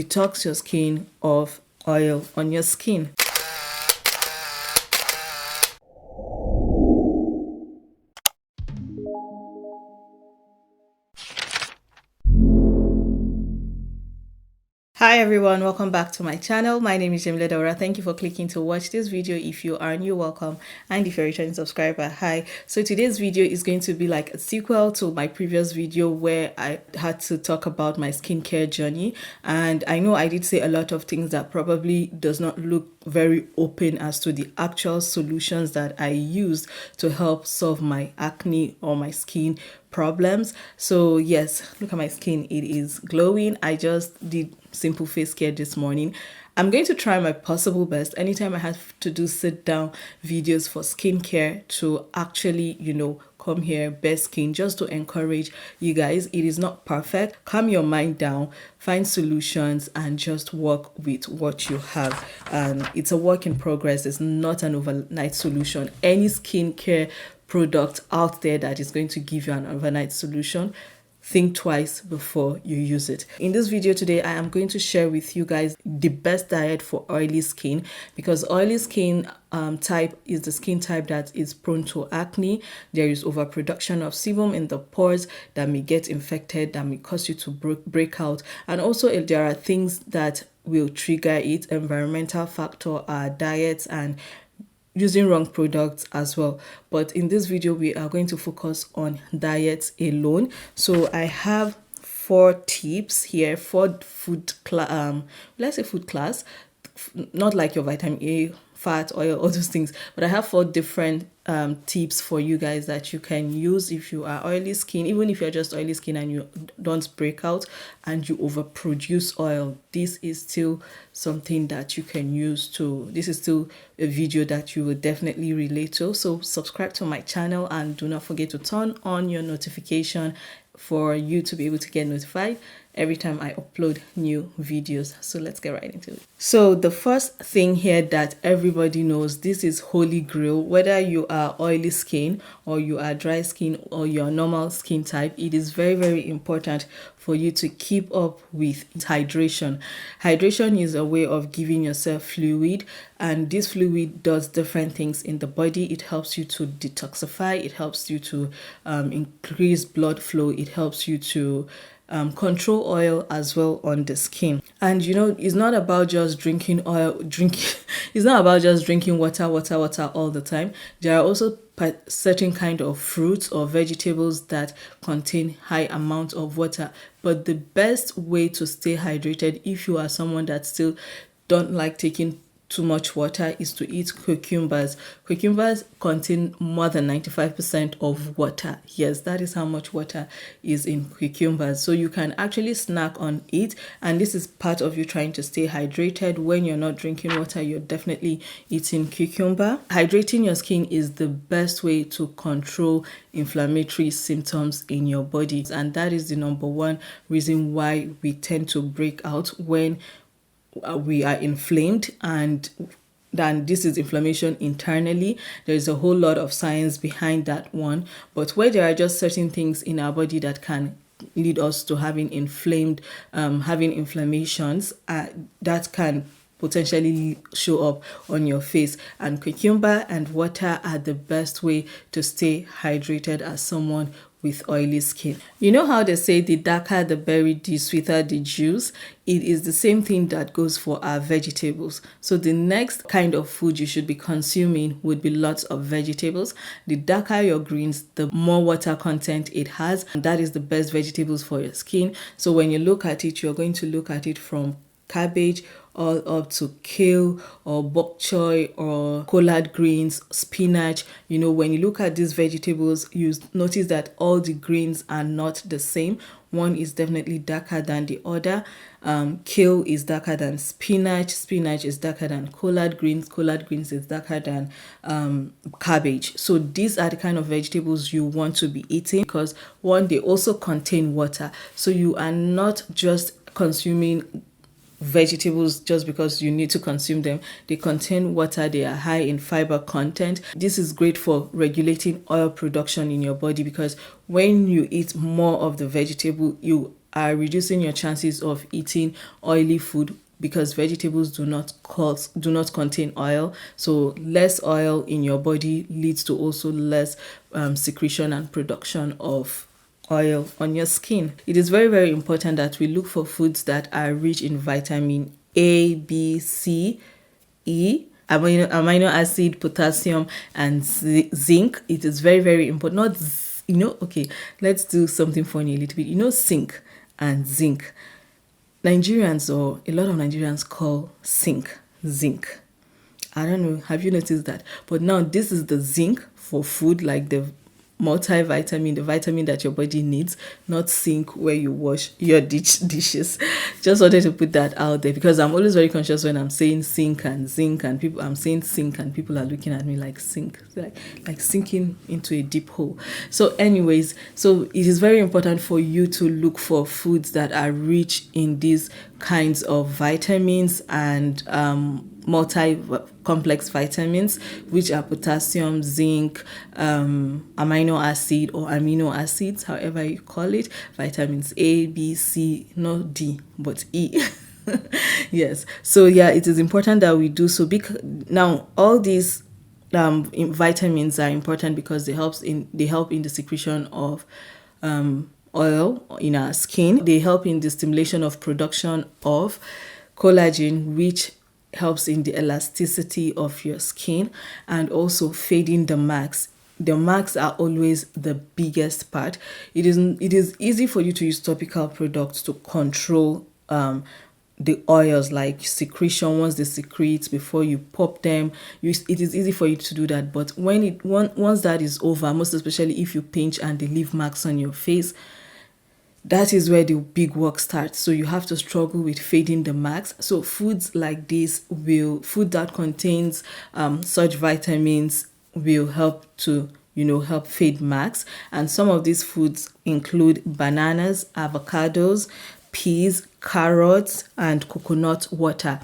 detox your skin of oil on your skin. Hi everyone, welcome back to my channel. My name is Jamila Daura. Thank you for clicking to watch this video. If you are new, welcome, and if you're a returning subscriber, hi. So today's video is going to be like a sequel to my previous video where I had to talk about my skincare journey, and I know I did say a lot of things that probably does not look very open as to the actual solutions that I used to help solve my acne or my skin problems. So yes, look at my skin, it is glowing. I just did simple face care this morning. I'm going to try my possible best anytime I have to do sit down videos for skincare to actually, come here, best skin, just to encourage you guys. It is not perfect. Calm your mind down, find solutions, and just work with what you have. It's a work in progress. It's not an overnight solution. Any skincare product out there that is going to give you an overnight solution, think twice before you use it. In this video today, I am going to share with you guys the best diet for oily skin, because oily skin type is the skin type that is prone to acne. There is overproduction of sebum in the pores that may get infected, that may cause you to break out, and also there are things that will trigger it. Environmental factor, diets, and using wrong products as well. But in this video, we are going to focus on diets alone. So I have 4 tips here, 4 food let's say food class, not like your vitamin A, fat, oil, all those things, but I have 4 different tips for you guys that you can use if you are oily skin. Even if you're just oily skin and you don't break out and you overproduce oil, this is still something that you can use this is still a video that you will definitely relate to. So subscribe to my channel and do not forget to turn on your notification for you to be able to get notified every time I upload new videos. So let's get right into it. So the first thing here that everybody knows, this is holy grail, whether you are oily skin or you are dry skin or your normal skin type, it is very, very important for you to keep up with hydration. Hydration is a way of giving yourself fluid, and this fluid does different things in the body. It helps you to detoxify, it helps you to increase blood flow, it helps you to control oil as well on the skin. And it's not about just drinking it's not about just drinking water all the time. There are also certain kind of fruits or vegetables that contain high amount of water. But the best way to stay hydrated, if you are someone that still don't like taking too much water, is to eat cucumbers. Cucumbers contain more than 95% of water. Yes, that is how much water is in cucumbers. So you can actually snack on it, and this is part of you trying to stay hydrated. When you're not drinking water, you're definitely eating cucumber. Hydrating your skin is the best way to control inflammatory symptoms in your body, and that is the number one reason why we tend to break out when we are inflamed. And then this is inflammation internally. There is a whole lot of science behind that one, but where there are just certain things in our body that can lead us to having inflammations, that can potentially show up on your face. And cucumber and water are the best way to stay hydrated as someone with oily skin. You know how they say the darker the berry, the sweeter the juice? It is the same thing that goes for our vegetables. So the next kind of food you should be consuming would be lots of vegetables. The darker your greens, the more water content it has, and that is the best vegetables for your skin. So when you look at it, you're going to look at it from cabbage all up to kale or bok choy or collard greens, spinach. When you look at these vegetables, you notice that all the greens are not the same. One is definitely darker than the other. Kale is darker than spinach. Spinach is darker than collard greens. Collard greens is darker than cabbage. So these are the kind of vegetables you want to be eating, because one, they also contain water. So you are not just consuming vegetables just because you need to consume them. They contain water, they are high in fiber content. This is great for regulating oil production in your body, because when you eat more of the vegetable, you are reducing your chances of eating oily food, because vegetables do not contain oil. So less oil in your body leads to also less secretion and production of oil on your skin. It is very, very important that we look for foods that are rich in vitamin A, B, C, E, amino acid, potassium, and zinc. It is very, very important. Not, okay, let's do something funny a little bit. Zinc and zinc. Nigerians, or a lot of Nigerians, call zinc. I don't know. Have you noticed that? But now this is the zinc for food, like the multivitamin, the vitamin that your body needs, not zinc where you wash your dishes. Just wanted to put that out there, because I'm always very conscious when I'm saying zinc and people, I'm saying zinc and people are looking at me like zinc, like sinking into a deep hole. So anyways, so it is very important for you to look for foods that are rich in these kinds of vitamins and multi-complex vitamins, which are potassium, zinc, amino acid or amino acids, however you call it, vitamins A, B, C, not D, but E. Yes. So yeah, it is important that we do so. Now, all these vitamins are important because they help in the secretion of oil in our skin. They help in the stimulation of production of collagen, which helps in the elasticity of your skin, and also fading the marks. The marks are always the biggest part. It is easy for you to use topical products to control the oils, like secretion. Once they secrete, before you pop them, it is easy for you to do that. But once that is over, most especially if you pinch and they leave marks on your face, that is where the big work starts. So you have to struggle with fading the marks. So foods like this food that contains such vitamins will help to help fade marks. And some of these foods include bananas, avocados, peas, carrots, and coconut water.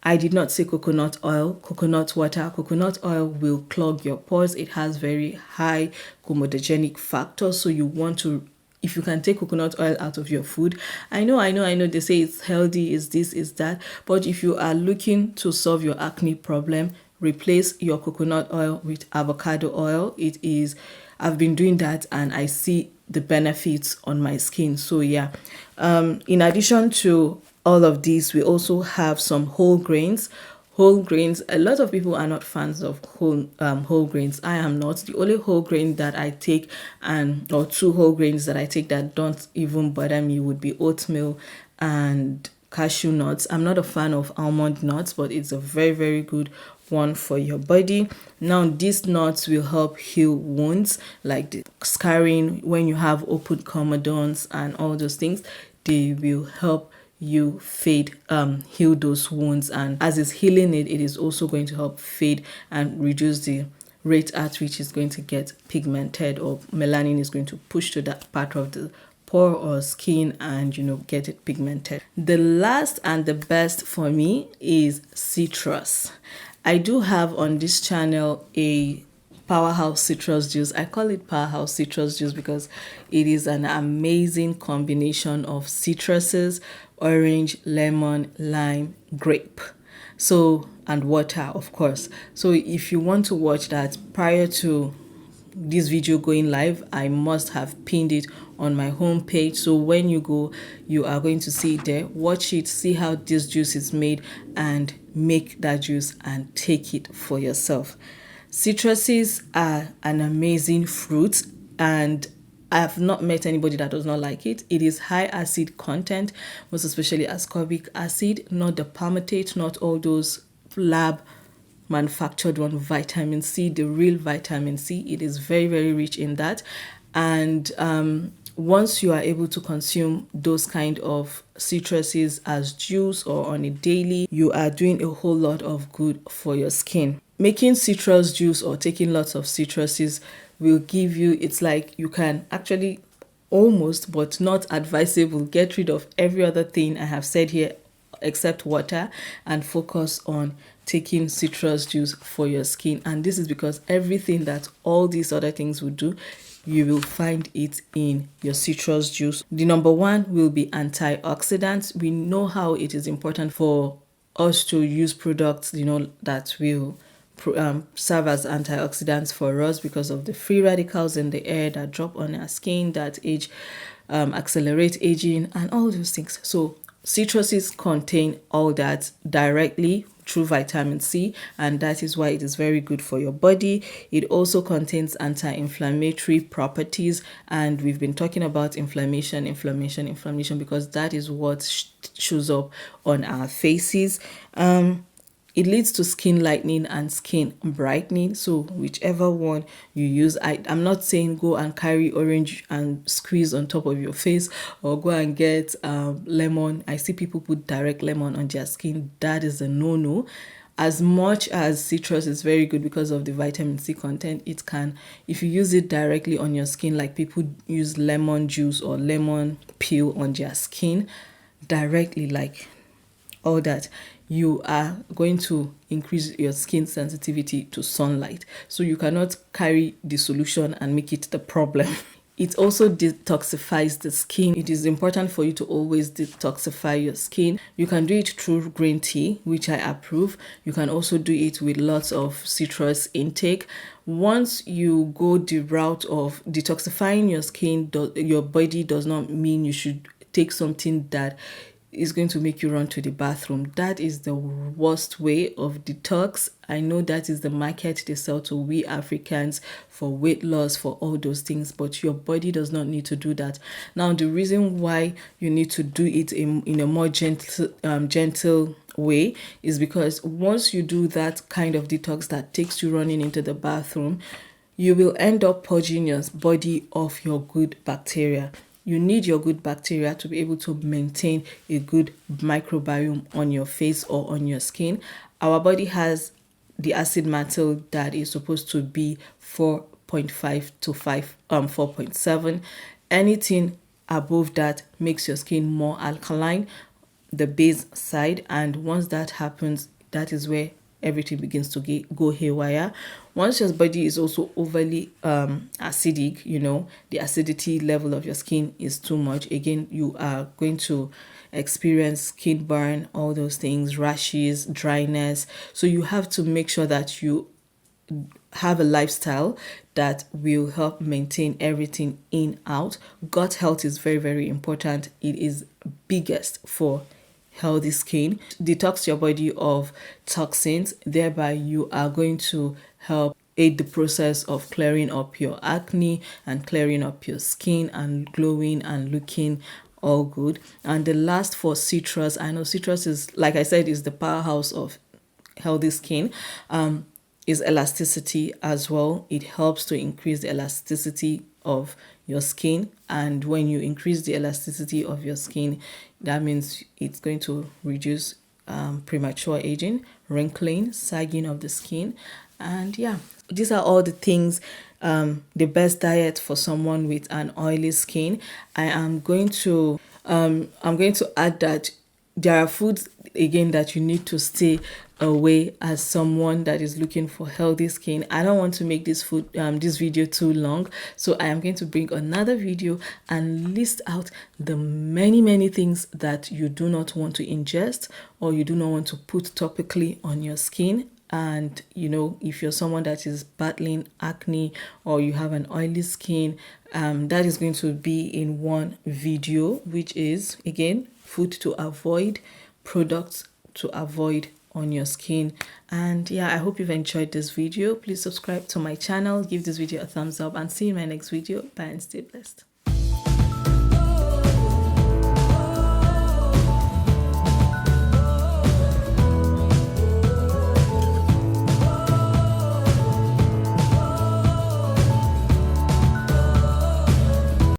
I did not say coconut oil, coconut water. Coconut oil will clog your pores. It has very high comedogenic factor. So you want to, if you can take coconut oil out of your food. I know, they say it's healthy, is this, is that. But if you are looking to solve your acne problem, replace your coconut oil with avocado oil. I've been doing that and I see the benefits on my skin. So yeah, in addition to all of these, we also have some whole grains. Whole grains, a lot of people are not fans of whole grains. I am not. The only whole grain that I take, or two whole grains that I take that don't even bother me, would be oatmeal and cashew nuts. I'm not a fan of almond nuts, but it's a very, very good one for your body. Now, these nuts will help heal wounds, like the scarring when you have open comedons and all those things. They will help you heal those wounds, and as it's healing it is also going to help fade and reduce the rate at which it's going to get pigmented, or melanin is going to push to that part of the pore or skin and get it pigmented. The last and the best for me is citrus. I do have on this channel a powerhouse citrus juice. I call it powerhouse citrus juice because it is an amazing combination of citruses: orange, lemon, lime, grape, and water, of course. So if you want to watch that prior to this video going live, I must have pinned it on my homepage. So when you go, you are going to see it there. Watch it, see how this juice is made, and make that juice and take it for yourself. Citruses are an amazing fruit, and I have not met anybody that does not like it. It is high acid content, most especially ascorbic acid, not the palmitate, not all those lab manufactured one. Vitamin C, the real vitamin C, it is very, very rich in that. And once you are able to consume those kind of citruses as juice or on a daily, you are doing a whole lot of good for your skin. Making citrus juice or taking lots of citruses will give you, it's like you can actually almost, but not advisable, get rid of every other thing I have said here except water, and focus on taking citrus juice for your skin. And this is because everything that all these other things would do, you will find it in your citrus juice. The number one will be antioxidants. We know how it is important for us to use products, that will serve as antioxidants for us because of the free radicals in the air that drop on our skin, that accelerate aging and all those things. So citruses contain all that directly through vitamin C, and that is why it is very good for your body. It also contains anti-inflammatory properties, and we've been talking about inflammation because that is what shows up on our faces. It leads to skin lightening and skin brightening. So whichever one you use, I'm not saying go and carry orange and squeeze on top of your face, or go and get lemon. I see people put direct lemon on their skin. That is a no-no. As much as citrus is very good because of the vitamin C content, it can, if you use it directly on your skin, like people use lemon juice or lemon peel on their skin directly, like all that, you are going to increase your skin sensitivity to sunlight. So you cannot carry the solution and make it the problem. It also detoxifies the skin. It is important for you to always detoxify your skin. You can do it through green tea, which I approve. You can also do it with lots of citrus intake. Once you go the route of detoxifying your skin, your body does not mean you should take something that is going to make you run to the bathroom. That is the worst way of detox. I know that is the market they sell to we Africans for weight loss, for all those things, but your body does not need to do that. Now, the reason why you need to do it in a more gentle way is because once you do that kind of detox that takes you running into the bathroom, you will end up purging your body of your good bacteria. You need your good bacteria to be able to maintain a good microbiome on your face or on your skin. Our body has the acid mantle that is supposed to be 4.5 to 4.7. Anything above that makes your skin more alkaline, the base side, and once that happens, that is where everything begins to go haywire. Once your body is also overly acidic, the acidity level of your skin is too much, again, you are going to experience skin burn, all those things, rashes, dryness. So you have to make sure that you have a lifestyle that will help maintain everything out. Gut health is very, very important. It is biggest for healthy skin. Detox your body of toxins, thereby you are going to help aid the process of clearing up your acne and clearing up your skin and glowing and looking all good. And the last for citrus, I know citrus is, like I said, is the powerhouse of healthy skin, is elasticity as well. It helps to increase the elasticity of your skin, and when you increase the elasticity of your skin, that means it's going to reduce premature aging, wrinkling, sagging of the skin. And yeah, these are all the things, the best diet for someone with an oily skin. I'm going to add that there are foods again that you need to stay away as someone that is looking for healthy skin. I don't want to make this video too long, so I am going to bring another video and list out the many things that you do not want to ingest or you do not want to put topically on your skin. And if you're someone that is battling acne or you have an oily skin, that is going to be in one video, which is again food to avoid, products to avoid on your skin. And yeah, I hope you've enjoyed this video. Please subscribe to my channel, give this video a thumbs up, and see you in my next video. Bye and stay blessed.